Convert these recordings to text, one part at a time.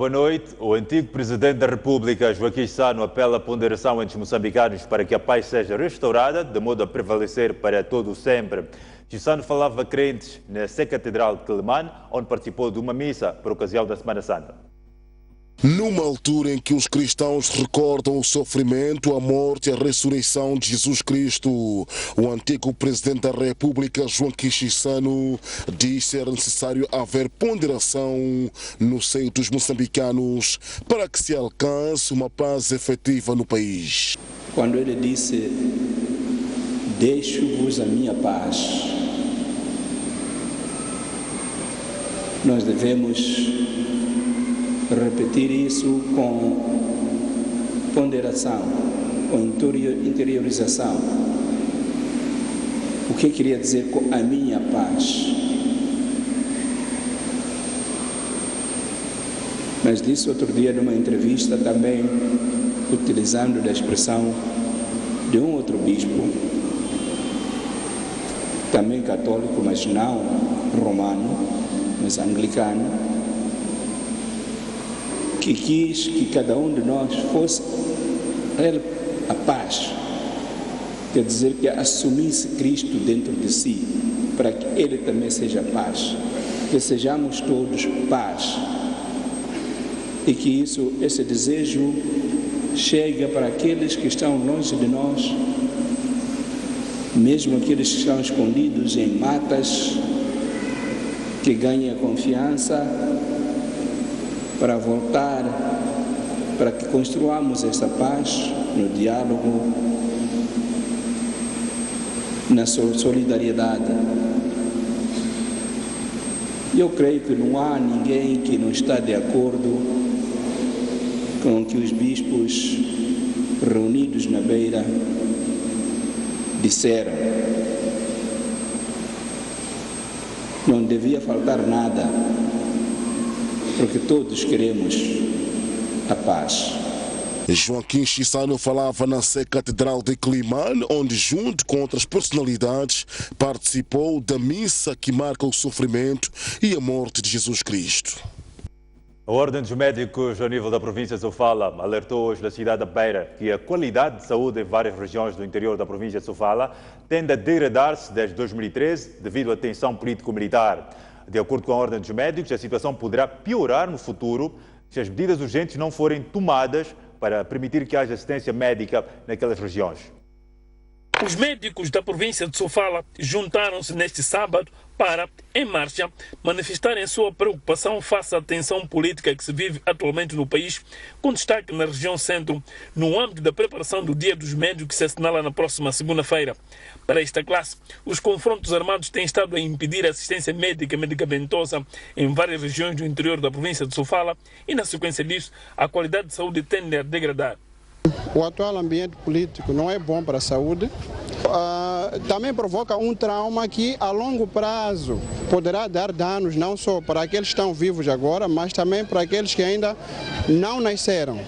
boa noite. O antigo Presidente da República, Joaquim Chissano, apela à ponderação entre os moçambicanos para que a paz seja restaurada, de modo a prevalecer para todo o sempre. Chissano falava a crentes na Sé Catedral de Quelimane, onde participou de uma missa por ocasião da Semana Santa. Numa altura em que os cristãos recordam o sofrimento, a morte e a ressurreição de Jesus Cristo, o antigo Presidente da República, Joaquim Chissano, disse ser necessário haver ponderação no seio dos moçambicanos para que se alcance uma paz efetiva no país. Quando ele disse, deixo-vos a minha paz, nós devemos repetir isso com ponderação, com interiorização. O que queria dizer com a minha paz? Mas disse outro dia numa entrevista também, utilizando a expressão de um outro bispo, também católico, mas não romano, mas anglicano, que quis que cada um de nós fosse ele a paz. Quer dizer que assumisse Cristo dentro de si, para que Ele também seja paz. Que sejamos todos paz. E que esse desejo chegue para aqueles que estão longe de nós, mesmo aqueles que estão escondidos em matas, que ganhem a confiança para voltar, para que construamos essa paz no diálogo, na solidariedade. Eu creio que não há ninguém que não está de acordo com o que os bispos reunidos na beira disseram. Não devia faltar nada, porque todos queremos a paz. Joaquim Chissano falava na Sé Catedral de Quelimane, onde, junto com outras personalidades, participou da missa que marca o sofrimento e a morte de Jesus Cristo. A Ordem dos Médicos, ao nível da província de Sofala, alertou hoje na cidade da Beira que a qualidade de saúde em várias regiões do interior da província de Sofala tende a degradar-se desde 2013 devido à tensão político-militar. De acordo com a Ordem dos Médicos, a situação poderá piorar no futuro se as medidas urgentes não forem tomadas para permitir que haja assistência médica naquelas regiões. Os médicos da província de Sofala juntaram-se neste sábado para, em marcha, manifestarem sua preocupação face à tensão política que se vive atualmente no país, com destaque na região centro, no âmbito da preparação do Dia dos Médicos que se assinala na próxima segunda-feira. Para esta classe, os confrontos armados têm estado a impedir a assistência médica e medicamentosa em várias regiões do interior da província de Sofala e, na sequência disso, a qualidade de saúde tende a degradar. O atual ambiente político não é bom para a saúde. Também provoca um trauma que a longo prazo poderá dar danos não só para aqueles que estão vivos agora, mas também para aqueles que ainda não nasceram.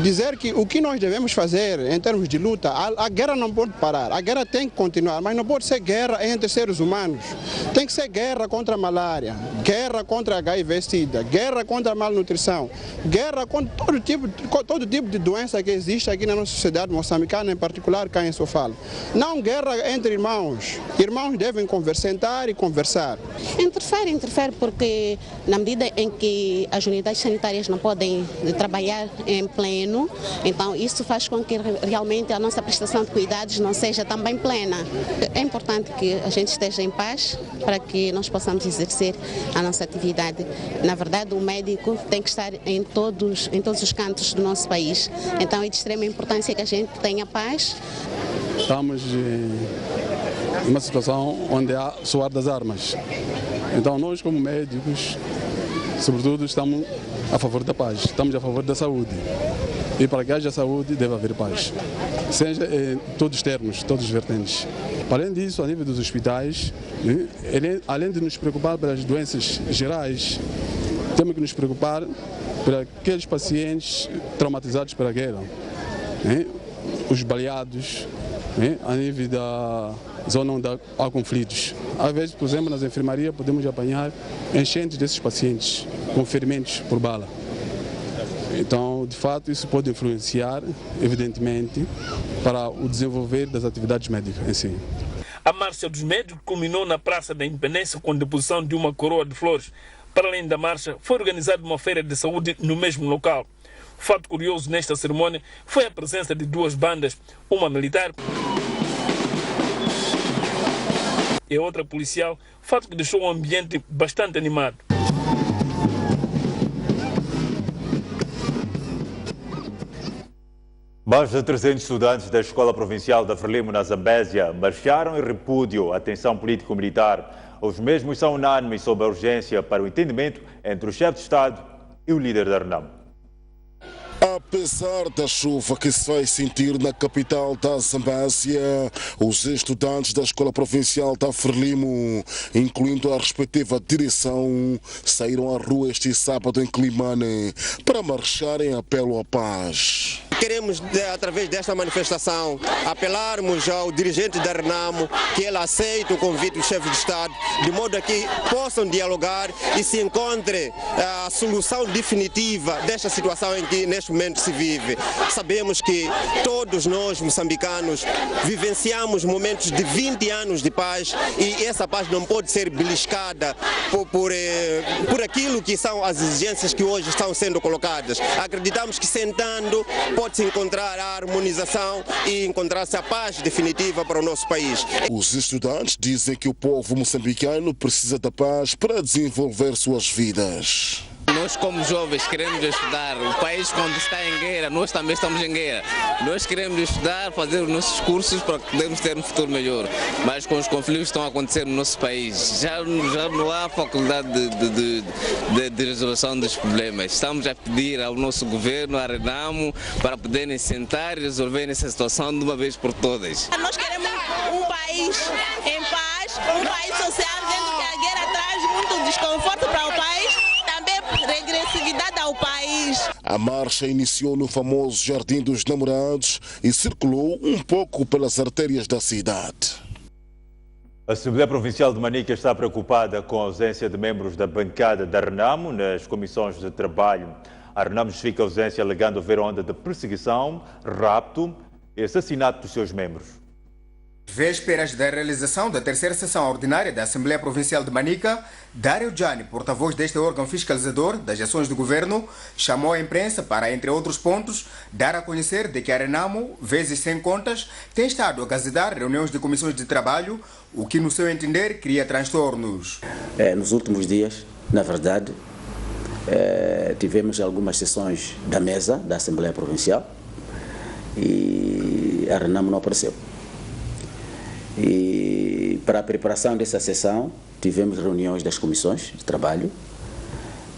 Dizer que o que nós devemos fazer em termos de luta, a guerra não pode parar, a guerra tem que continuar, mas não pode ser guerra entre seres humanos. Tem que ser guerra contra a malária, guerra contra a HIV-Sida, guerra contra a malnutrição, guerra contra todo tipo de doença que existe aqui na nossa sociedade moçambicana, em particular cá em Sofala. Não guerra entre irmãos. Irmãos devem sentar e conversar. Interfere porque na medida em que as unidades sanitárias não podem trabalhar em pleno, então isso faz com que realmente a nossa prestação de cuidados não seja também plena. É importante que a gente esteja em paz para que nós possamos exercer a nossa atividade. Na verdade, o médico tem que estar em todos os cantos do nosso país. Então é de extrema importância que a gente tenha paz. Estamos em uma situação onde há soar das armas. Então nós, como médicos, sobretudo, estamos a favor da paz, estamos a favor da saúde. E para que haja saúde, deve haver paz. Seja em todos os termos, todos os vertentes. Além disso, a nível dos hospitais, além de nos preocupar pelas doenças gerais, temos que nos preocupar por aqueles pacientes traumatizados pela guerra, os baleados, a nível da zona onde há conflitos. Às vezes, por exemplo, nas enfermarias podemos apanhar enchentes desses pacientes com ferimentos por bala. Então, de fato, isso pode influenciar, evidentemente, para o desenvolver das atividades médicas em si. A marcha dos médicos culminou na Praça da Independência com a deposição de uma coroa de flores. Para além da marcha, foi organizada uma feira de saúde no mesmo local. O fato curioso nesta cerimônia foi a presença de duas bandas, uma militar e outra policial, fato que deixou o ambiente bastante animado. Mais de 300 estudantes da Escola Provincial da Frelimo, na Zambésia, marcharam em repúdio à tensão político-militar. Os mesmos são unânimes sobre a urgência para o entendimento entre o chefe de Estado e o líder da Renamo. Apesar da chuva que se vai sentir na capital da Zambésia, os estudantes da Escola Provincial da Frelimo, incluindo a respectiva direção, saíram à rua este sábado em Climane para marchar em apelo à paz. Queremos, através desta manifestação, apelarmos ao dirigente da Renamo que ele aceite o convite do chefe de Estado, de modo a que possam dialogar e se encontre a solução definitiva desta situação em que neste momento se vive. Sabemos que todos nós, moçambicanos, vivenciamos momentos de 20 anos de paz e essa paz não pode ser beliscada por aquilo que são as exigências que hoje estão sendo colocadas. Acreditamos que sentando pode-se encontrar a harmonização e encontrar-se a paz definitiva para o nosso país. Os estudantes dizem que o povo moçambicano precisa da paz para desenvolver suas vidas. Nós, como jovens, queremos estudar. O país, quando está em guerra, nós também estamos em guerra. Nós queremos estudar, fazer os nossos cursos para podermos ter um futuro melhor. Mas com os conflitos que estão a acontecer no nosso país, já não há faculdade de resolução dos problemas. Estamos a pedir ao nosso governo, à Renamo, para poderem sentar e resolver essa situação de uma vez por todas. Nós queremos um país em paz, um país social, vendo que a guerra traz muito desconforto para o país, também regressividade ao país. A marcha iniciou no famoso Jardim dos Namorados e circulou um pouco pelas artérias da cidade. A Assembleia Provincial de Manica está preocupada com a ausência de membros da bancada da Renamo nas comissões de trabalho. A Renamo justifica a ausência alegando haver onda de perseguição, rapto e assassinato dos seus membros. Vésperas da realização da terceira sessão ordinária da Assembleia Provincial de Manica, Dário Gianni, porta-voz deste órgão fiscalizador das ações do governo, chamou a imprensa para, entre outros pontos, dar a conhecer de que a Renamo, vezes sem contas, tem estado a gazetar reuniões de comissões de trabalho, o que, no seu entender, cria transtornos. Nos últimos dias, na verdade, tivemos algumas sessões da mesa da Assembleia Provincial e a Renamo não apareceu. E para a preparação dessa sessão tivemos reuniões das comissões de trabalho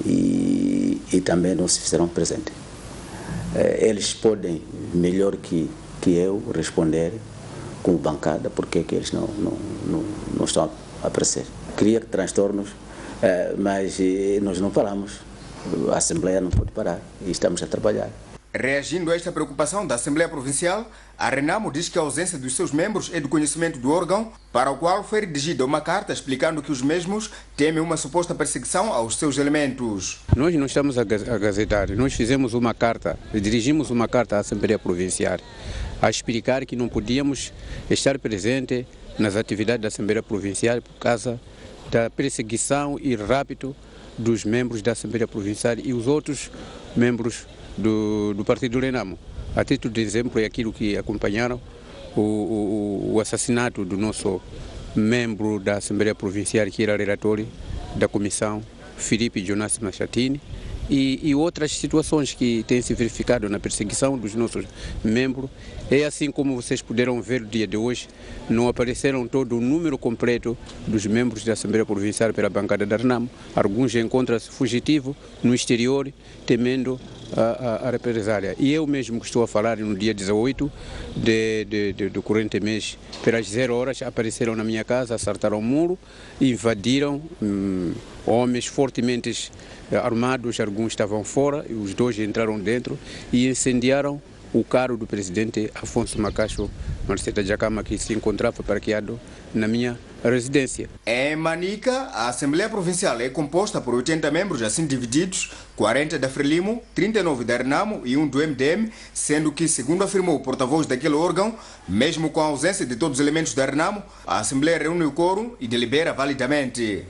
e também não se fizeram presentes. Eles podem, melhor que eu, responder como bancada porque que eles não estão a aparecer. Cria transtornos, mas nós não paramos. A Assembleia não pode parar e estamos a trabalhar. Reagindo a esta preocupação da Assembleia Provincial, a Renamo diz que a ausência dos seus membros é do conhecimento do órgão, para o qual foi redigida uma carta explicando que os mesmos temem uma suposta perseguição aos seus elementos. Nós não estamos a gazetar, nós fizemos uma carta, dirigimos uma carta à Assembleia Provincial a explicar que não podíamos estar presentes nas atividades da Assembleia Provincial por causa da perseguição e rapto dos membros da Assembleia Provincial e os outros membros do Partido Renamo. A título de exemplo é aquilo que acompanharam o assassinato do nosso membro da Assembleia Provincial, que era relator da comissão, Filipe Jonas Machatini, e outras situações que têm se verificado na perseguição dos nossos membros. É assim como vocês puderam ver no dia de hoje, não apareceram todo o número completo dos membros da Assembleia Provincial pela bancada da Renamo. Alguns encontram-se fugitivos no exterior, temendo a represália. E eu mesmo que estou a falar no dia 18 do corrente mês, pelas 0 horas, apareceram na minha casa, assaltaram o muro, invadiram homens fortemente armados, alguns estavam fora, os dois entraram dentro e incendiaram o carro do presidente Afonso Macacho Marceta Jacama, que se encontrava parqueado na minha residência. Em Manica, a Assembleia Provincial é composta por 80 membros assim divididos, 40 da Frelimo, 39 da Renamo e 1 do MDM, sendo que, segundo afirmou o porta-voz daquele órgão, mesmo com a ausência de todos os elementos da Renamo, a Assembleia reúne o quórum e delibera validamente.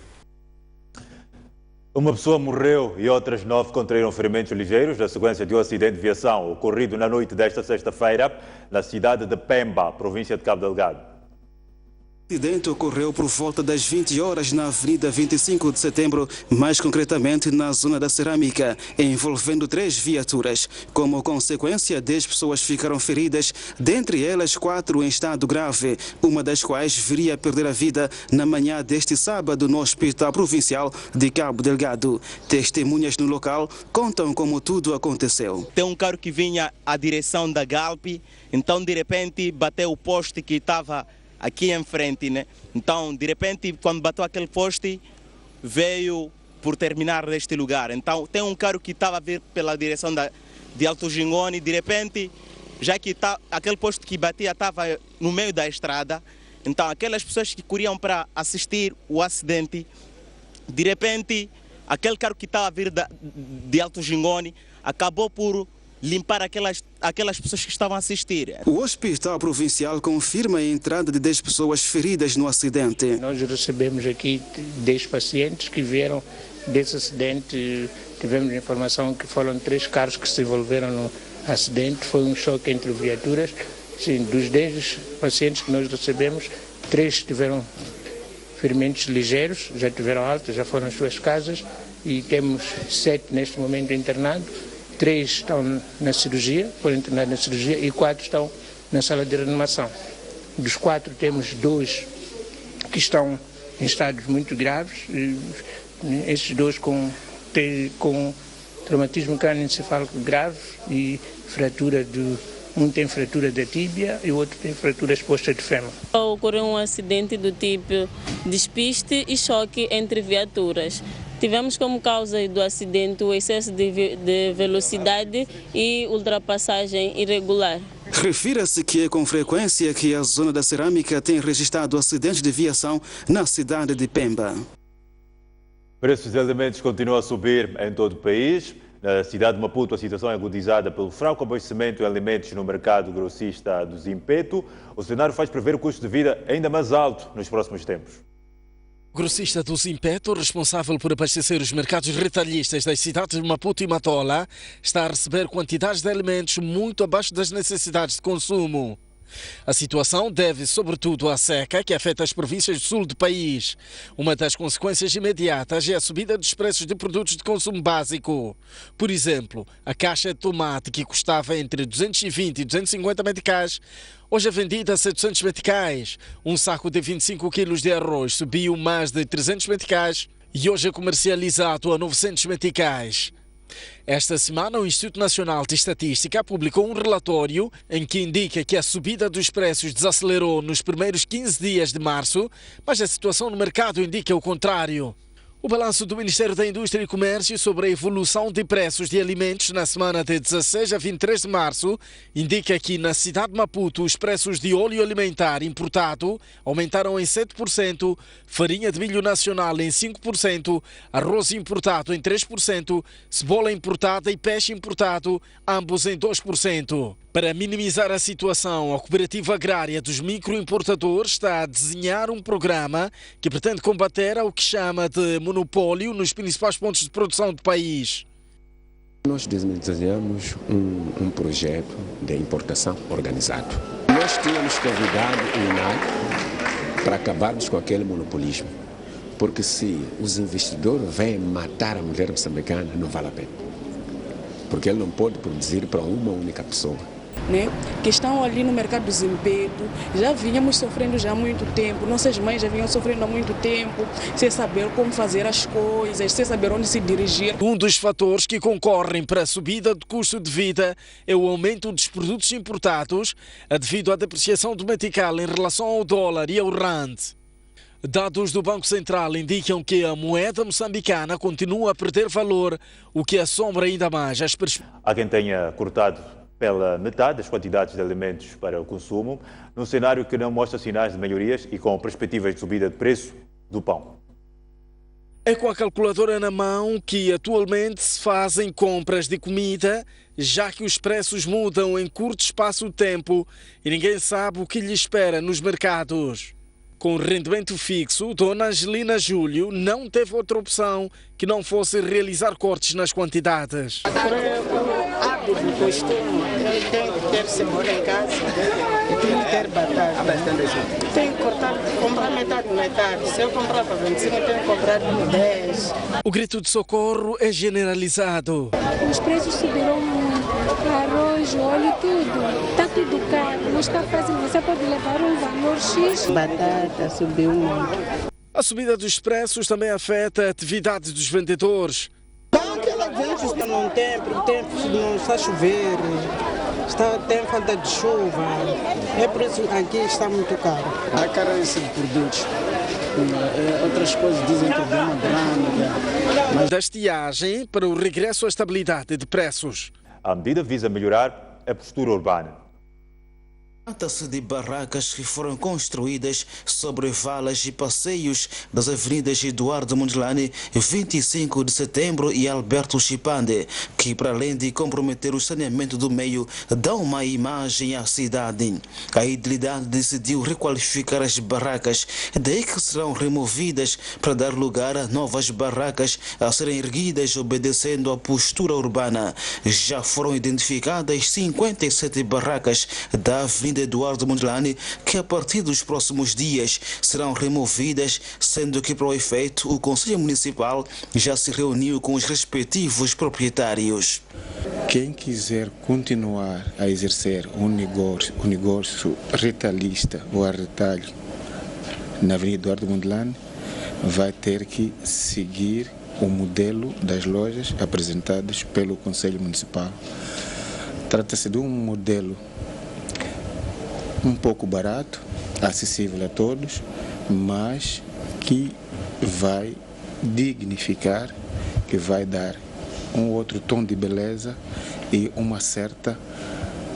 Uma pessoa morreu e outras 9 contraíram ferimentos ligeiros na sequência de um acidente de viação ocorrido na noite desta sexta-feira na cidade de Pemba, província de Cabo Delgado. O acidente ocorreu por volta das 20 horas na Avenida 25 de Setembro, mais concretamente na zona da Cerâmica, envolvendo 3 viaturas. Como consequência, 10 pessoas ficaram feridas, dentre elas 4 em estado grave, uma das quais viria a perder a vida na manhã deste sábado no Hospital Provincial de Cabo Delgado. Testemunhas no local contam como tudo aconteceu. Tem um carro que vinha à direção da Galp, então de repente bateu o poste que estava aqui em frente, né? Então, de repente, quando bateu aquele poste, veio por terminar neste lugar. Então, tem um carro que estava a vir pela direção de Alto Gingoni, de repente, já que aquele poste que batia estava no meio da estrada, então aquelas pessoas que corriam para assistir o acidente, de repente, aquele carro que estava a vir de Alto Gingoni acabou por limpar aquelas pessoas que estavam a assistir. O Hospital Provincial confirma a entrada de 10 pessoas feridas no acidente. Nós recebemos aqui 10 pacientes que vieram desse acidente. Tivemos informação que foram 3 carros que se envolveram no acidente. Foi um choque entre viaturas. Sim, dos 10 pacientes que nós recebemos, 3 tiveram ferimentos ligeiros, já tiveram alta, já foram às suas casas, e temos 7 neste momento internados. 3 estão na cirurgia, foram internados na cirurgia, e 4 estão na sala de reanimação. Dos 4 temos 2 que estão em estados muito graves, esses 2 com traumatismo crânioencefálico grave e fratura um tem fratura da tíbia e o outro tem fratura exposta de fêmur. Ocorreu um acidente do tipo despiste e choque entre viaturas. Tivemos como causa do acidente o excesso de velocidade e ultrapassagem irregular. Refira-se que é com frequência que a zona da Cerâmica tem registrado acidentes de viação na cidade de Pemba. Preços de alimentos continuam a subir em todo o país. Na cidade de Maputo, a situação é agudizada pelo fraco abastecimento de alimentos no mercado grossista do Zimpeto. O cenário faz prever o custo de vida ainda mais alto nos próximos tempos. O grossista do Zimpeto, responsável por abastecer os mercados retalhistas das cidades de Maputo e Matola, está a receber quantidades de alimentos muito abaixo das necessidades de consumo. A situação deve sobretudo à seca que afeta as províncias do sul do país. Uma das consequências imediatas é a subida dos preços de produtos de consumo básico. Por exemplo, a caixa de tomate, que custava entre 220 e 250 meticais, hoje é vendida a 700 meticais. Um saco de 25 quilos de arroz subiu mais de 300 meticais e hoje é comercializado a 900 meticais. Esta semana, o Instituto Nacional de Estatística publicou um relatório em que indica que a subida dos preços desacelerou nos primeiros 15 dias de março, mas a situação no mercado indica o contrário. O balanço do Ministério da Indústria e Comércio sobre a evolução de preços de alimentos na semana de 16 a 23 de março indica que na cidade de Maputo os preços de óleo alimentar importado aumentaram em 7%, farinha de milho nacional em 5%, arroz importado em 3%, cebola importada e peixe importado, ambos em 2%. Para minimizar a situação, a Cooperativa Agrária dos Microimportadores está a desenhar um programa que pretende combater ao que chama de monopólio nos principais pontos de produção do país. Nós desenhamos um projeto de importação organizado. Nós tínhamos convidado o INAI para acabarmos com aquele monopolismo, porque se os investidores vêm matar a mulher moçambicana, não vale a pena, porque ele não pode produzir para uma única pessoa. Que estão ali no mercado do Zimpeto, já vínhamos sofrendo já há muito tempo, nossas mães já vinham sofrendo há muito tempo, sem saber como fazer as coisas, sem saber onde se dirigir. Um dos fatores que concorrem para a subida do custo de vida é o aumento dos produtos importados, devido à depreciação do metical em relação ao dólar e ao rand. Dados do Banco Central indicam que a moeda moçambicana continua a perder valor, o que assombra ainda mais as perspectivas. Há quem tenha cortado pela metade das quantidades de alimentos para o consumo, num cenário que não mostra sinais de melhorias e com perspectivas de subida de preço do pão. É com a calculadora na mão que atualmente se fazem compras de comida, já que os preços mudam em curto espaço de tempo e ninguém sabe o que lhe espera nos mercados. Com rendimento fixo, Dona Angelina Júlio não teve outra opção que não fosse realizar cortes nas quantidades. O costume, eu tenho que ter cebola em casa, eu tenho que ter batata. Tenho que comprar metade. Se eu comprar para 25, eu tenho que comprar 10. O grito de socorro é generalizado. Os preços subiram muito, arroz, óleo, tudo. Está tudo caro, não está fácil, você pode levar um valor X. Batata subiu muito. A subida dos preços também afeta a atividade dos vendedores. Aquela gente está num tempo, o tempo não está a chover, tem falta de chuva, é por isso que aqui está muito caro. Há carência de produtos, outras coisas dizem que é uma grande. Da estiagem para o regresso à estabilidade de preços. A medida visa melhorar a postura urbana. Trata-se de barracas que foram construídas sobre valas e passeios das avenidas Eduardo Mondlane, 25 de setembro e Alberto Chipande, que para além de comprometer o saneamento do meio, dão uma imagem à cidade. A idilidade decidiu requalificar as barracas, daí que serão removidas para dar lugar a novas barracas a serem erguidas obedecendo à postura urbana. Já foram identificadas 57 barracas da Avenida Eduardo Mondlane, que a partir dos próximos dias serão removidas, sendo que para o efeito o Conselho Municipal já se reuniu com os respectivos proprietários. Quem quiser continuar a exercer um negócio retalhista ou a retalho na Avenida Eduardo Mondlane vai ter que seguir o modelo das lojas apresentadas pelo Conselho Municipal. Trata-se de um modelo um pouco barato, acessível a todos, mas que vai dignificar, que vai dar um outro tom de beleza e uma certa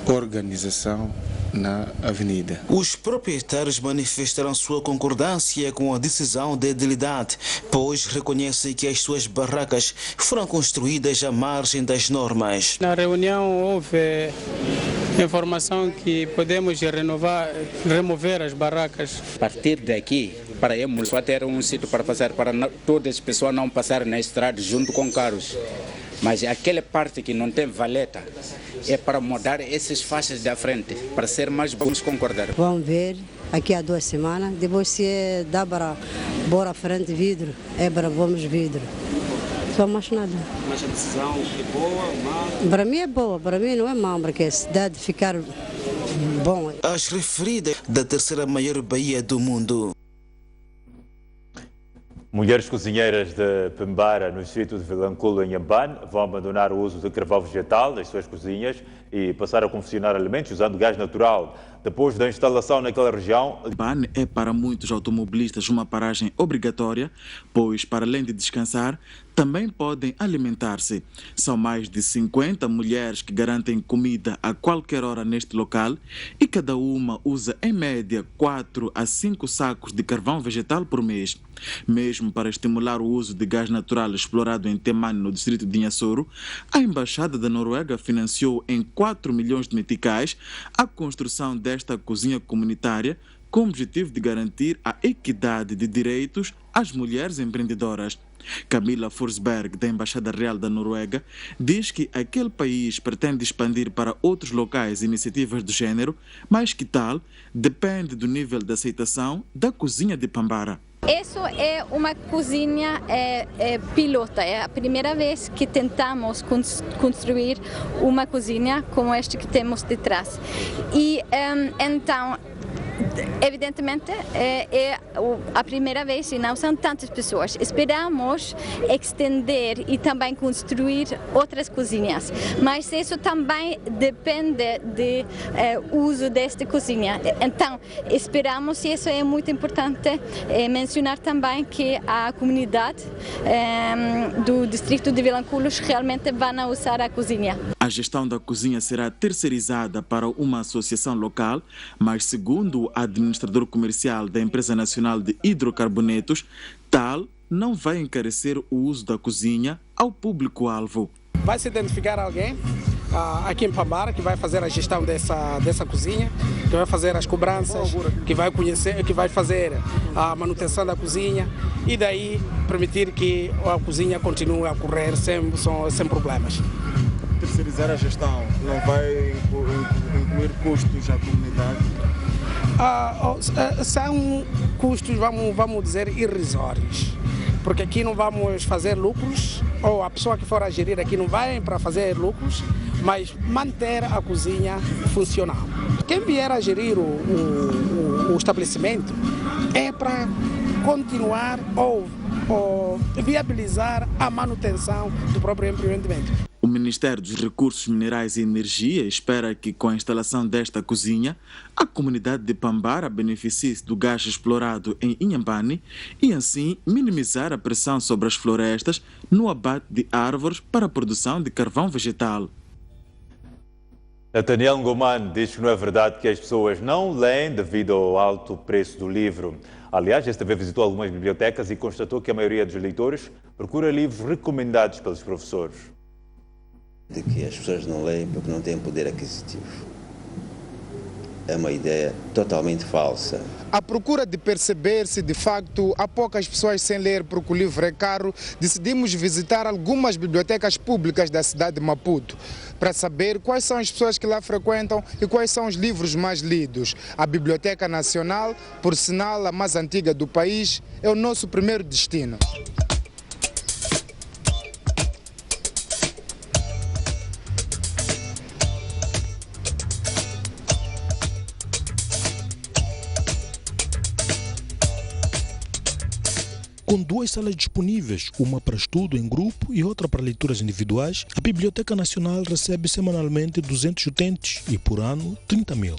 organização na avenida. Os proprietários manifestaram sua concordância com a decisão da edilidade, pois reconhecem que as suas barracas foram construídas à margem das normas. Na reunião houve informação que podemos remover as barracas. A partir daqui, para irmos só ter um sítio para passar, para todas as pessoas não passarem na estrada junto com carros. Mas aquela parte que não tem valeta é para mudar essas faixas da frente, para ser mais bons concordar. Vamos ver aqui há 2 semanas, depois se dá para bora frente vidro, é para vamos vidro. Só mais nada. Mas a decisão é boa ou má? Para mim é boa, para mim não é má, porque a cidade ficar bom. As referidas da terceira maior baía do mundo. Mulheres cozinheiras de Pembara, no distrito de Vilanculo, em Inhambane, vão abandonar o uso de carvão vegetal nas suas cozinhas e passar a confeccionar alimentos usando gás natural. Depois da instalação naquela região... Inhambane é para muitos automobilistas uma paragem obrigatória, pois, para além de descansar, também podem alimentar-se. São mais de 50 mulheres que garantem comida a qualquer hora neste local e cada uma usa, em média, 4 a 5 sacos de carvão vegetal por mês. Mesmo para estimular o uso de gás natural explorado em Temane, no distrito de Inhassoro, a Embaixada da Noruega financiou em 4 milhões de meticais a construção desta cozinha comunitária com o objetivo de garantir a equidade de direitos às mulheres empreendedoras. Camila Forsberg, da Embaixada Real da Noruega, diz que aquele país pretende expandir para outros locais iniciativas do género, mas que tal depende do nível de aceitação da cozinha de Pembara. Isso é uma cozinha pilota, é a primeira vez que tentamos construir uma cozinha como esta que temos de trás. E então, evidentemente, é a primeira vez e não são tantas pessoas. Esperamos estender e também construir outras cozinhas, mas isso também depende do uso desta cozinha. Então, esperamos, e isso é muito importante, mencionar também que a comunidade do distrito de Vilanculo realmente vai usar a cozinha. A A gestão da cozinha será terceirizada para uma associação local, mas segundo o administrador comercial da Empresa Nacional de Hidrocarbonetos, tal não vai encarecer o uso da cozinha ao público-alvo. Vai se identificar alguém aqui em Pambara que vai fazer a gestão dessa cozinha, que vai fazer as cobranças, que vai conhecer, que vai fazer a manutenção da cozinha e daí permitir que a cozinha continue a correr sem problemas. Terceirizar a gestão não vai incluir custos à comunidade? São custos, vamos dizer, irrisórios. Porque aqui não vamos fazer lucros, ou a pessoa que for a gerir aqui não vai para fazer lucros, mas manter a cozinha funcional. Quem vier a gerir o estabelecimento é para continuar ou viabilizar a manutenção do próprio empreendimento. O Ministério dos Recursos Minerais e Energia espera que, com a instalação desta cozinha, a comunidade de Pambara beneficie do gás explorado em Inhambane e, assim, minimizar a pressão sobre as florestas no abate de árvores para a produção de carvão vegetal. Nathaniel Ngoman diz que não é verdade que as pessoas não leem devido ao alto preço do livro. Aliás, esta vez visitou algumas bibliotecas e constatou que a maioria dos leitores procura livros recomendados pelos professores. De que as pessoas não leem porque não têm poder aquisitivo. É uma ideia totalmente falsa. À procura de perceber se de facto há poucas pessoas sem ler porque o livro é caro, decidimos visitar algumas bibliotecas públicas da cidade de Maputo para saber quais são as pessoas que lá frequentam e quais são os livros mais lidos. A Biblioteca Nacional, por sinal a mais antiga do país, é o nosso primeiro destino. Com duas salas disponíveis, uma para estudo em grupo e outra para leituras individuais, a Biblioteca Nacional recebe semanalmente 200 utentes e por ano 30 mil.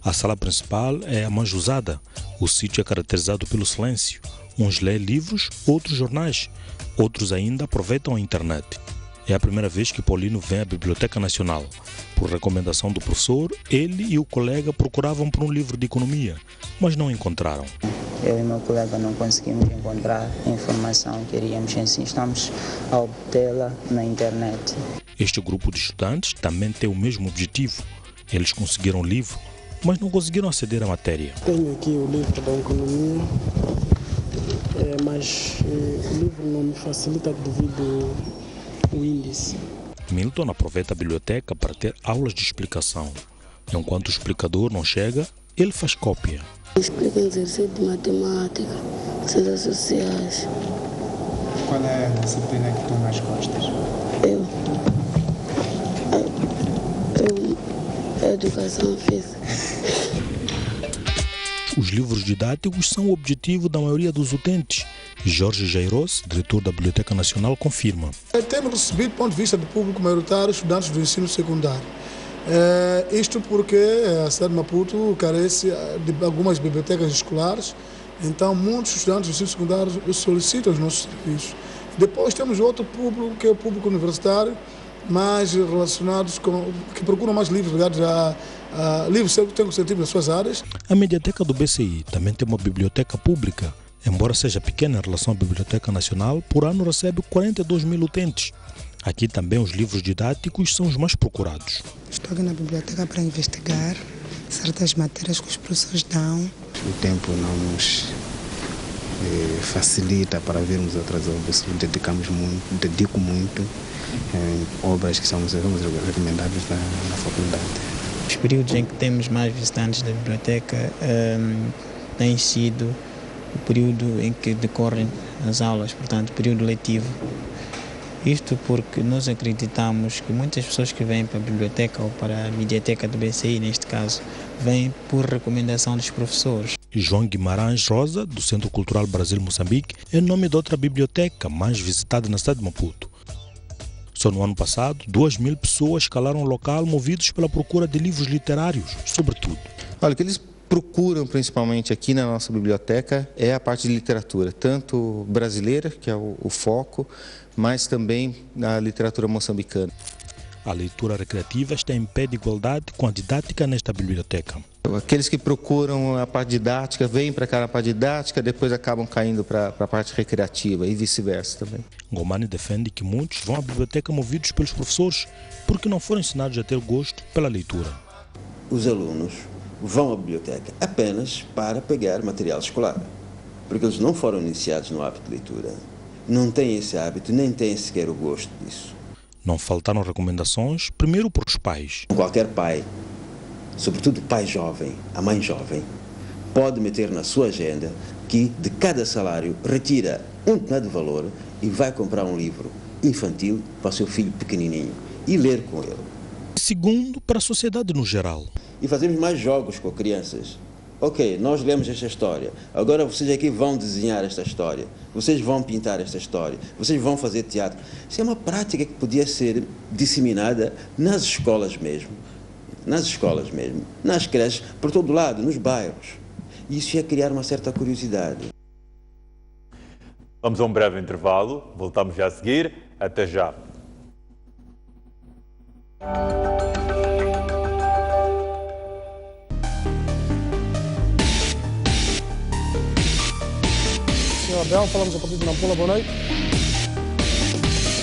A sala principal é a mais usada. O sítio é caracterizado pelo silêncio. Uns lêem livros, outros jornais, outros ainda aproveitam a internet. É a primeira vez que Paulino vem à Biblioteca Nacional. Por recomendação do professor, ele e o colega procuravam por um livro de economia, mas não encontraram. Eu e meu colega não conseguimos encontrar a informação que queríamos, assim estamos a obtê-la na internet. Este grupo de estudantes também tem o mesmo objetivo. Eles conseguiram o livro, mas não conseguiram aceder à matéria. Tenho aqui o livro da economia, mas o livro não me facilita devido ao índice. Milton aproveita a biblioteca para ter aulas de explicação. Enquanto o explicador não chega, ele faz cópia. Explica exercício de matemática, ciências sociais. Qual é a disciplina que tu mais gostas? Educação física. Os livros didáticos são o objetivo da maioria dos utentes. Jorge Jairos, diretor da Biblioteca Nacional, confirma. Temos recebido, do ponto de vista do público maioritário, estudantes do ensino secundário. Isto porque a cidade de Maputo carece de algumas bibliotecas escolares, então muitos estudantes do ensino secundário solicitam os nossos serviços. Depois temos outro público, que é o público universitário, mais relacionados com, que procuram mais livros ligados a livros que têm sentido nas suas áreas. A Mediateca do BCI também tem uma biblioteca pública. Embora seja pequena em relação à Biblioteca Nacional, por ano recebe 42 mil utentes. Aqui também os livros didáticos são os mais procurados. Estou aqui na biblioteca para investigar certas matérias que os professores dão. O tempo não nos facilita para vermos outras obras. Dedico muito em obras que são recomendadas na faculdade. Os períodos em que temos mais visitantes da biblioteca têm sido o período em que decorrem as aulas, portanto, período letivo. Isto porque nós acreditamos que muitas pessoas que vêm para a biblioteca ou para a mediateca do BCI, neste caso, vêm por recomendação dos professores. João Guimarães Rosa, do Centro Cultural Brasil-Moçambique, é o nome de outra biblioteca mais visitada na cidade de Maputo. Só no ano passado, 2.000 pessoas escalaram o local movidos pela procura de livros literários, sobretudo. Olha, o que eles procuram principalmente aqui na nossa biblioteca é a parte de literatura, tanto brasileira, que é o foco, mas também a literatura moçambicana. A leitura recreativa está em pé de igualdade com a didática nesta biblioteca. Aqueles que procuram a parte didática, vêm para cá na parte didática, depois acabam caindo para a parte recreativa e vice-versa também. Ngomani defende que muitos vão à biblioteca movidos pelos professores porque não foram ensinados a ter gosto pela leitura. Os alunos vão à biblioteca apenas para pegar material escolar, porque eles não foram iniciados no hábito de leitura, não têm esse hábito, nem têm sequer o gosto disso. Não faltaram recomendações, primeiro para os pais. Qualquer pai, sobretudo o pai jovem, a mãe jovem, pode meter na sua agenda que de cada salário retira um determinado valor e vai comprar um livro infantil para o seu filho pequenininho e ler com ele. Segundo, para a sociedade no geral. E fazemos mais jogos com crianças. Ok, nós lemos esta história, agora vocês aqui vão desenhar esta história, vocês vão pintar esta história, vocês vão fazer teatro. Isso é uma prática que podia ser disseminada nas escolas mesmo, nas creches, por todo lado, nos bairros. E isso ia criar uma certa curiosidade. Vamos a um breve intervalo, voltamos já a seguir, até já. Senhor Abel, falamos a partir de Nampula, boa noite.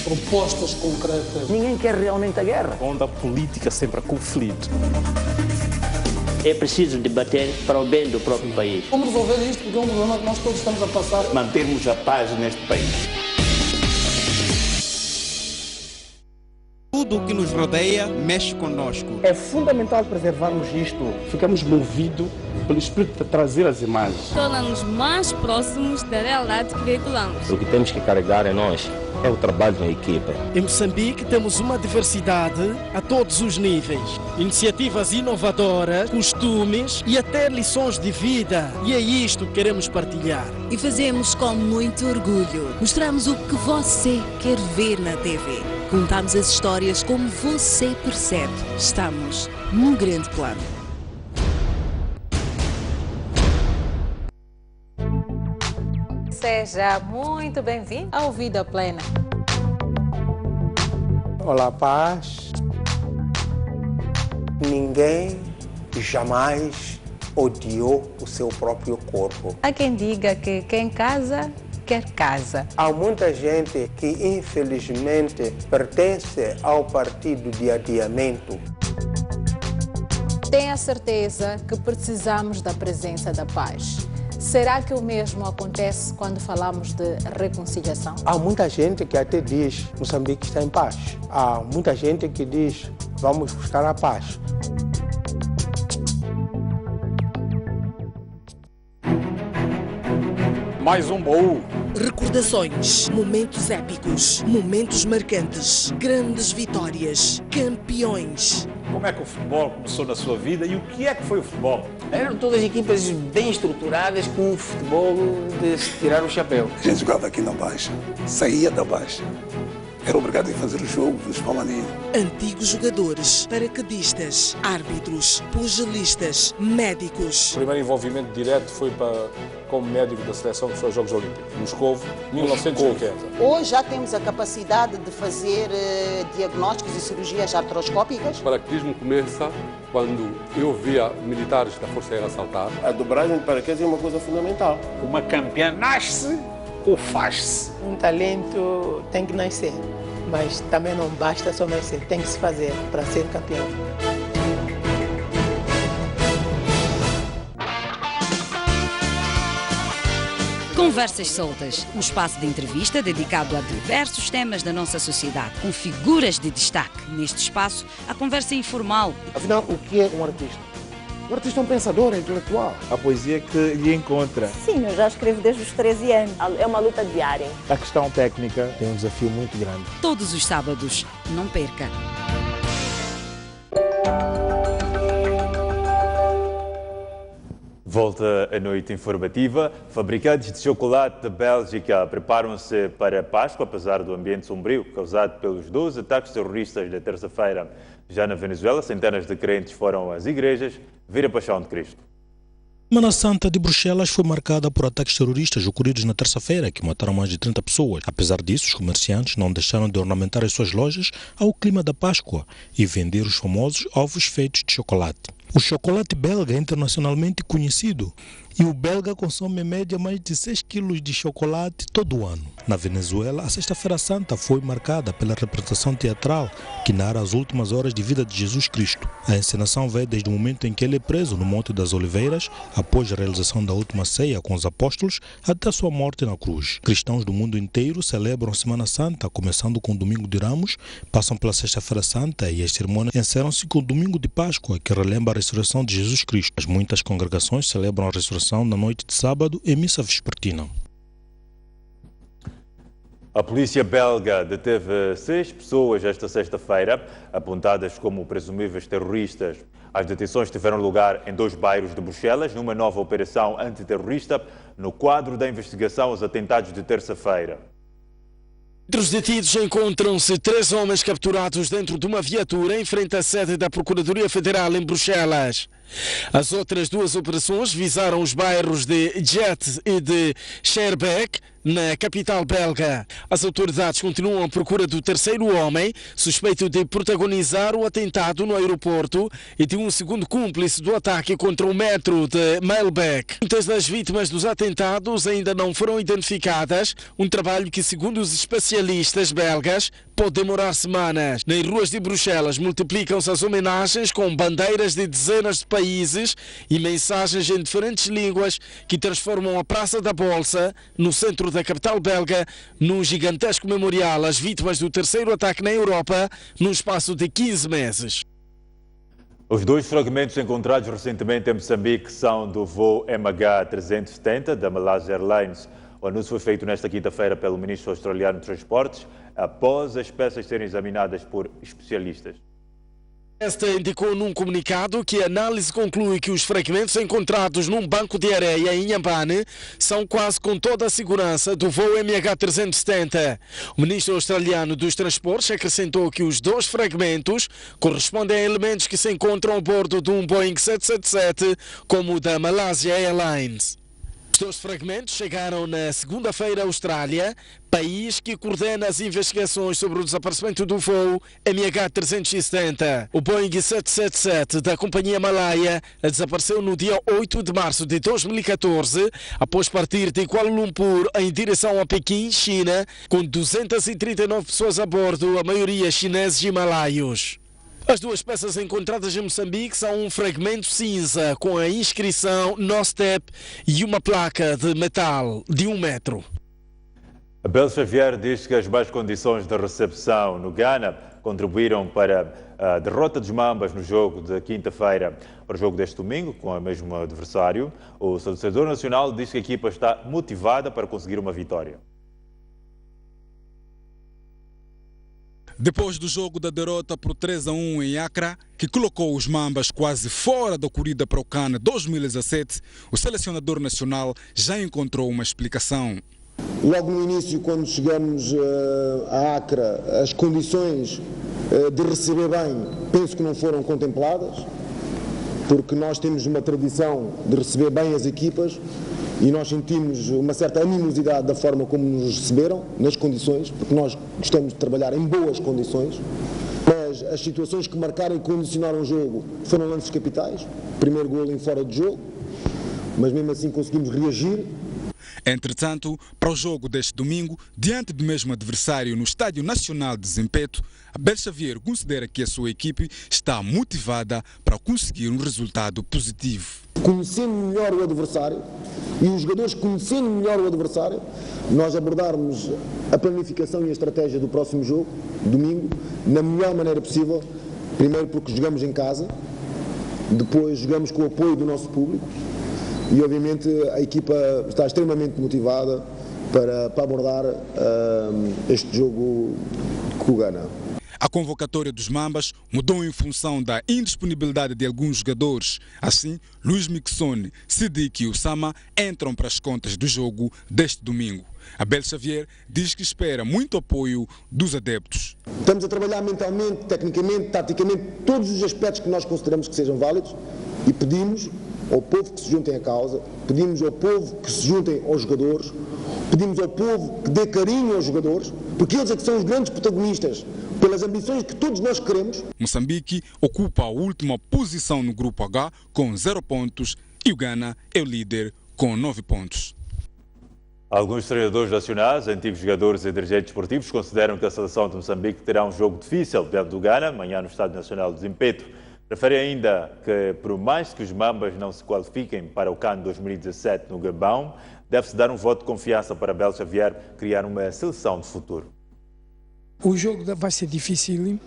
Propostas concretas. Ninguém quer realmente a guerra. Onde a política sempre há conflito. É preciso debater para o bem do próprio país. Como resolver isto? Porque é um problema que nós todos estamos a passar. Mantermos a paz neste país. Tudo o que nos rodeia mexe conosco. É fundamental preservarmos isto. Ficamos movidos pelo espírito de trazer as imagens. Torna-nos mais próximos da realidade que veiculamos. O que temos que carregar em nós é o trabalho em equipa. Em Moçambique temos uma diversidade a todos os níveis. Iniciativas inovadoras, costumes e até lições de vida. E é isto que queremos partilhar. E fazemos com muito orgulho. Mostramos o que você quer ver na TV. Contamos as histórias como você percebe. Estamos num grande plano. Seja muito bem-vindo ao Vida Plena. Olá, paz. Ninguém jamais odiou o seu próprio corpo. Há quem diga que quem casa quer casa. Há muita gente que, infelizmente, pertence ao partido de adiamento. Tenha certeza que precisamos da presença da paz. Será que o mesmo acontece quando falamos de reconciliação? Há muita gente que até diz que Moçambique está em paz. Há muita gente que diz vamos buscar a paz. Mais um baú. Recordações, momentos épicos, momentos marcantes, grandes vitórias, campeões. Como é que o futebol começou na sua vida e o que é que foi o futebol? Eram todas equipas bem estruturadas com um futebol de se tirar o chapéu. A gente jogava aqui na Baixa, saía da Baixa. Era obrigado a fazer o jogo dos Palaninhos. Antigos jogadores, paraquedistas, árbitros, pugilistas, médicos. O primeiro envolvimento direto foi como médico da seleção que foi aos Jogos Olímpicos, Moscovo, 1980. Hoje já temos a capacidade de fazer diagnósticos e cirurgias artroscópicas. O paraquedismo começa quando eu via militares da Força Aérea saltar. A dobragem de paraquedas é uma coisa fundamental. Uma campeã nasce ou faz-se? Um talento tem que nascer, mas também não basta só nascer, tem que se fazer para ser campeão. Conversas Soltas, um espaço de entrevista dedicado a diversos temas da nossa sociedade, com figuras de destaque. Neste espaço, a conversa é informal. Afinal, o que é um artista? O artista é um pensador, é intelectual. A poesia que lhe encontra. Sim, eu já escrevo desde os 13 anos. É uma luta diária. A questão técnica tem um desafio muito grande. Todos os sábados, não perca. Volta a noite informativa. Fabricantes de chocolate da Bélgica preparam-se para a Páscoa, apesar do ambiente sombrio causado pelos 12 ataques terroristas da terça-feira. Já na Venezuela, centenas de crentes foram às igrejas ver a Paixão de Cristo. Semana Santa de Bruxelas foi marcada por ataques terroristas ocorridos na terça-feira, que mataram mais de 30 pessoas. Apesar disso, os comerciantes não deixaram de ornamentar as suas lojas ao clima da Páscoa e vender os famosos ovos feitos de chocolate. O chocolate belga é internacionalmente conhecido e o belga consome em média mais de 6 quilos de chocolate todo ano. Na Venezuela, a Sexta-feira Santa foi marcada pela representação teatral que narra as últimas horas de vida de Jesus Cristo. A encenação veio desde o momento em que ele é preso no Monte das Oliveiras, após a realização da última ceia com os apóstolos, até a sua morte na cruz. Cristãos do mundo inteiro celebram a Semana Santa, começando com o Domingo de Ramos, passam pela Sexta-feira Santa e as cerimônias encerram-se com o Domingo de Páscoa, que relembra a ressurreição de Jesus Cristo. As muitas congregações celebram a ressurreição na noite de sábado em missa vespertina. A polícia belga deteve 6 pessoas esta sexta-feira, apontadas como presumíveis terroristas. As detenções tiveram lugar em 2 bairros de Bruxelas, numa nova operação antiterrorista, no quadro da investigação aos atentados de terça-feira. Entre os detidos encontram-se 3 homens capturados dentro de uma viatura em frente à sede da Procuradoria Federal em Bruxelas. As outras 2 operações visaram os bairros de Jet e de Schaerbeek, na capital belga. As autoridades continuam à procura do terceiro homem, suspeito de protagonizar o atentado no aeroporto, e de um segundo cúmplice do ataque contra o metro de Maelbeek. Muitas das vítimas dos atentados ainda não foram identificadas, um trabalho que, segundo os especialistas belgas, pode demorar semanas. Nas ruas de Bruxelas multiplicam-se as homenagens com bandeiras de dezenas de países e mensagens em diferentes línguas que transformam a Praça da Bolsa, no centro da capital belga, num gigantesco memorial às vítimas do terceiro ataque na Europa, num espaço de 15 meses. Os 2 fragmentos encontrados recentemente em Moçambique são do voo MH370 da Malaysia Airlines. O anúncio foi feito nesta quinta-feira pelo ministro australiano de Transportes, após as peças serem examinadas por especialistas. Esta indicou num comunicado que a análise conclui que os fragmentos encontrados num banco de areia em Inhambane são quase com toda a segurança do voo MH370. O ministro australiano dos Transportes acrescentou que os 2 fragmentos correspondem a elementos que se encontram a bordo de um Boeing 777, como o da Malaysia Airlines. Os 2 fragmentos chegaram na segunda-feira à Austrália, país que coordena as investigações sobre o desaparecimento do voo MH370. O Boeing 777 da companhia Malaya desapareceu no dia 8 de março de 2014, após partir de Kuala Lumpur em direção a Pequim, China, com 239 pessoas a bordo, a maioria chineses e malaios. As 2 peças encontradas em Moçambique são um fragmento cinza com a inscrição No Step e uma placa de metal de 1 metro. Abel Xavier diz que as más condições de recepção no Ghana contribuíram para a derrota dos Mambas no jogo de quinta-feira. Para o jogo deste domingo, com o mesmo adversário, o selecionador nacional diz que a equipa está motivada para conseguir uma vitória. Depois do jogo da derrota por 3-1 em Accra, que colocou os Mambas quase fora da corrida para o CAN 2017, o selecionador nacional já encontrou uma explicação. Logo no início, quando chegamos a Accra, as condições de receber bem, penso que não foram contempladas, porque nós temos uma tradição de receber bem as equipas, e nós sentimos uma certa animosidade da forma como nos receberam, nas condições, porque nós gostamos de trabalhar em boas condições, mas as situações que marcaram e condicionaram o jogo foram lances capitais, primeiro golo em fora de jogo, mas mesmo assim conseguimos reagir. Entretanto, para o jogo deste domingo, diante do mesmo adversário no Estádio Nacional de Zimpeto, Abel Xavier considera que a sua equipe está motivada para conseguir um resultado positivo. Conhecendo melhor o adversário e os jogadores conhecendo melhor o adversário, nós abordarmos a planificação e a estratégia do próximo jogo, domingo, na melhor maneira possível. Primeiro porque jogamos em casa, depois jogamos com o apoio do nosso público e obviamente a equipa está extremamente motivada para abordar este jogo com o Ghana. A convocatória dos Mambas mudou em função da indisponibilidade de alguns jogadores. Assim, Luís Mixone, Sidik e Osama entram para as contas do jogo deste domingo. Abel Xavier diz que espera muito apoio dos adeptos. Estamos a trabalhar mentalmente, tecnicamente, taticamente, todos os aspectos que nós consideramos que sejam válidos e pedimos ao povo que se juntem à causa, pedimos ao povo que se juntem aos jogadores, pedimos ao povo que dê carinho aos jogadores, porque eles é que são os grandes protagonistas pelas ambições que todos nós queremos. Moçambique ocupa a última posição no grupo H com 0 pontos e o Ghana é o líder com 9 pontos. Alguns treinadores nacionais, antigos jogadores e dirigentes esportivos consideram que a seleção de Moçambique terá um jogo difícil diante do Ghana, amanhã no Estádio Nacional de Zimpeto. Refere ainda que, por mais que os Mambas não se qualifiquem para o CAN 2017 no Gabão, deve-se dar um voto de confiança para Abel Xavier criar uma seleção de futuro. O jogo vai ser difícil.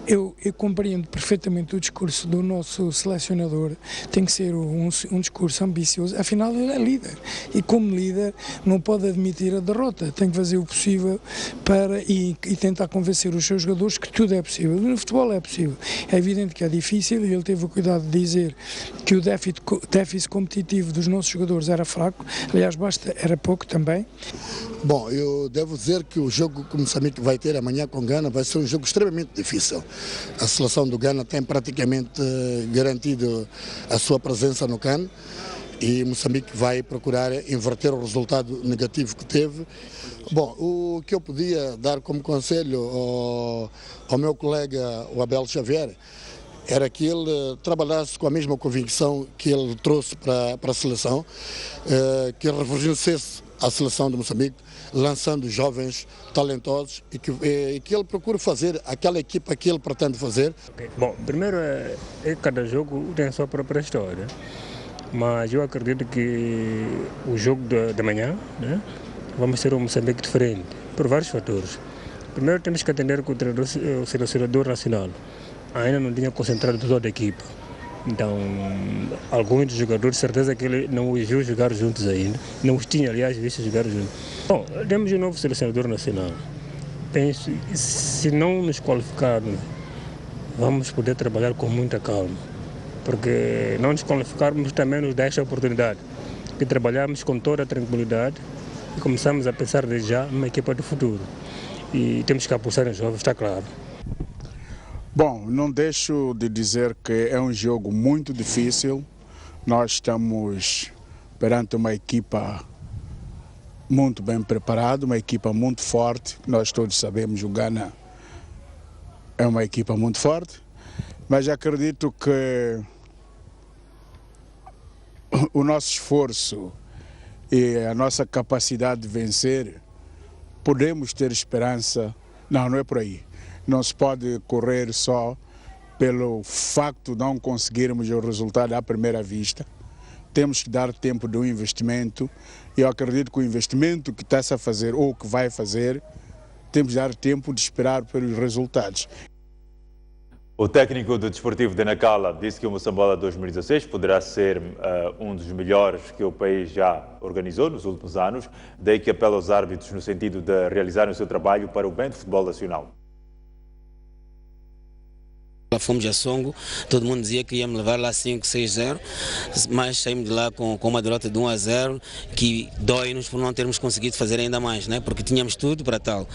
Eu compreendo perfeitamente o discurso do nosso selecionador. Tem que ser um discurso ambicioso. Afinal, ele é líder. E como líder, não pode admitir a derrota. Tem que fazer o possível para e tentar convencer os seus jogadores que tudo é possível. No futebol é possível. É evidente que é difícil e ele teve o cuidado de dizer que o déficit competitivo dos nossos jogadores era fraco. Aliás, era pouco também. Bom, eu devo dizer que o jogo que o Moçambique vai ter amanhã com Ghana vai ser um jogo extremamente difícil. A seleção do Ghana tem praticamente garantido a sua presença no CAN e Moçambique vai procurar inverter o resultado negativo que teve. Bom, o que eu podia dar como conselho ao meu colega, o Abel Xavier, era que ele trabalhasse com a mesma convicção que ele trouxe para a seleção, que rejuvenescesse a seleção de Moçambique, lançando jovens talentosos e que ele procure fazer aquela equipa que ele pretende fazer. Bom, primeiro cada jogo tem a sua própria história, mas eu acredito que o jogo da manhã, né, vamos ter um Moçambique diferente, por vários fatores. Primeiro temos que atender que o selecionador nacional ainda não tinha concentrado toda a equipa. Então, alguns dos jogadores, certeza que ele não os viu jogar juntos ainda. Não os tinha, aliás, visto jogar juntos. Bom, temos um novo selecionador nacional. Penso, se não nos qualificarmos, vamos poder trabalhar com muita calma. Porque não nos qualificarmos também nos dá esta oportunidade de trabalharmos com toda a tranquilidade e começamos a pensar desde já numa equipa do futuro. E temos que apostar nos jovens, está claro. Bom, não deixo de dizer que é um jogo muito difícil. Nós estamos perante uma equipa muito bem preparada, uma equipa muito forte. Nós todos sabemos que o Ghana é uma equipa muito forte, mas acredito que o nosso esforço e a nossa capacidade de vencer, podemos ter esperança. Não é por aí. Não se pode correr só pelo facto de não conseguirmos o resultado à primeira vista. Temos que dar tempo do investimento e eu acredito que o investimento que está-se a fazer ou que vai fazer, temos que dar tempo de esperar pelos resultados. O técnico do Desportivo de Nacala disse que o Moçambola 2016 poderá ser um dos melhores que o país já organizou nos últimos anos, daí que apela aos árbitros no sentido de realizarem o seu trabalho para o bem do futebol nacional. Lá fomos a Songo, todo mundo dizia que íamos levar lá 5-6-0, mas saímos de lá com uma derrota de 1-0, que dói-nos por não termos conseguido fazer ainda mais, né? Porque tínhamos tudo para tal.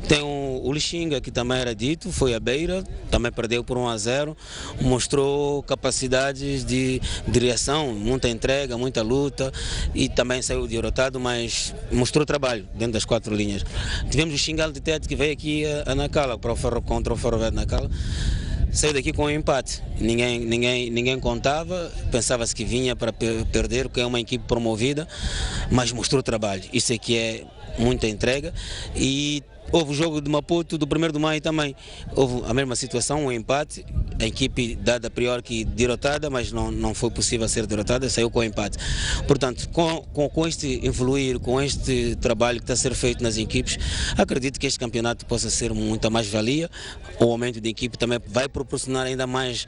Tem o Lixinga, que também era dito, foi à beira, também perdeu por 1-0, mostrou capacidades de reação, muita entrega, muita luta e também saiu derrotado, mas mostrou trabalho dentro das 4 linhas. Tivemos o Xingal de Tete, que veio aqui a Nacala, contra o Ferroviário de Nacala. Saiu daqui com um empate, ninguém contava, pensava-se que vinha para perder, porque é uma equipe promovida, mas mostrou trabalho, isso é que é muita entrega. E houve o jogo de Maputo, do 1º de Maio também, houve a mesma situação, um empate, a equipe dada a priori que derrotada, mas não foi possível ser derrotada, saiu com o empate. Portanto, com este evoluir, com este trabalho que está a ser feito nas equipes, acredito que este campeonato possa ser muita mais-valia. O aumento de equipe também vai proporcionar ainda mais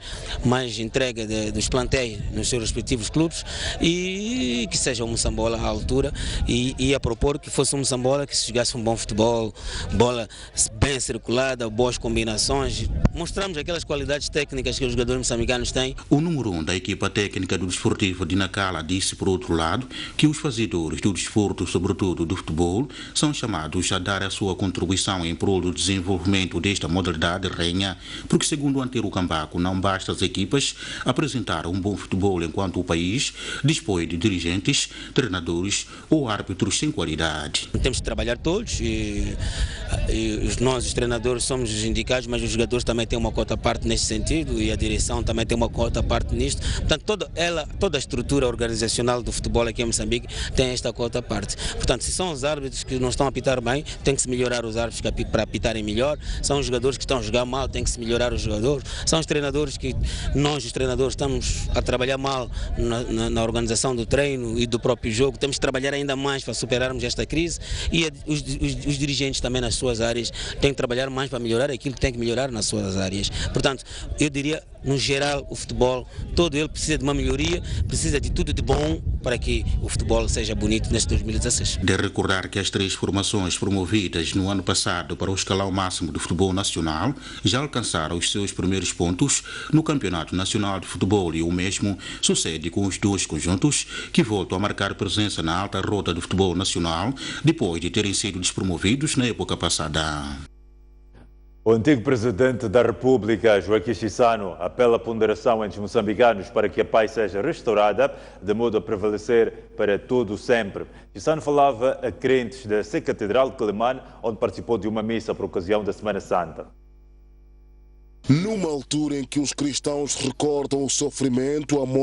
entrega dos plantéis nos seus respectivos clubes e que seja um Moçambola à altura e a propor que fosse um Moçambola que se jogasse um bom futebol bola bem circulada, boas combinações. Mostramos aquelas qualidades técnicas que os jogadores moçambicanos têm. O número 1 da equipa técnica do Desportivo de Nacala disse, por outro lado, que os fazedores do desporto, sobretudo do futebol, são chamados a dar a sua contribuição em prol do desenvolvimento desta modalidade renha, porque, segundo o Antero Cambaco, não basta as equipas apresentar um bom futebol enquanto o país dispõe de dirigentes, treinadores ou árbitros sem qualidade. Temos que trabalhar todos e nós, os treinadores, somos os indicados, mas os jogadores também têm uma cota à parte neste sentido e a direção também tem uma cota à parte nisto. Portanto, toda a estrutura organizacional do futebol aqui em Moçambique tem esta cota à parte. Portanto, se são os árbitros que não estão a apitar bem, tem que se melhorar os árbitros para apitarem melhor. São os jogadores que estão a jogar mal, tem que se melhorar os jogadores. São os treinadores que nós, os treinadores, estamos a trabalhar mal na organização do treino e do próprio jogo. Temos que trabalhar ainda mais para superarmos esta crise e os dirigentes também nas suas áreas têm que trabalhar mais para melhorar aquilo que tem que melhorar nas suas áreas. Portanto, eu diria, no geral, o futebol, todo ele precisa de uma melhoria, precisa de tudo de bom para que o futebol seja bonito neste 2016. De recordar que as 3 formações promovidas no ano passado para o escalão máximo do futebol nacional já alcançaram os seus primeiros pontos no Campeonato Nacional de Futebol e o mesmo sucede com os 2 conjuntos que voltam a marcar presença na alta rota do futebol nacional depois de terem sido despromovidos na época passada. O antigo presidente da República, Joaquim Chissano, apela a ponderação entre os moçambicanos para que a paz seja restaurada, de modo a prevalecer para todo sempre. Chissano falava a crentes da Catedral de Quelimane, onde participou de uma missa por ocasião da Semana Santa. Numa altura em que os cristãos recordam o sofrimento, a morte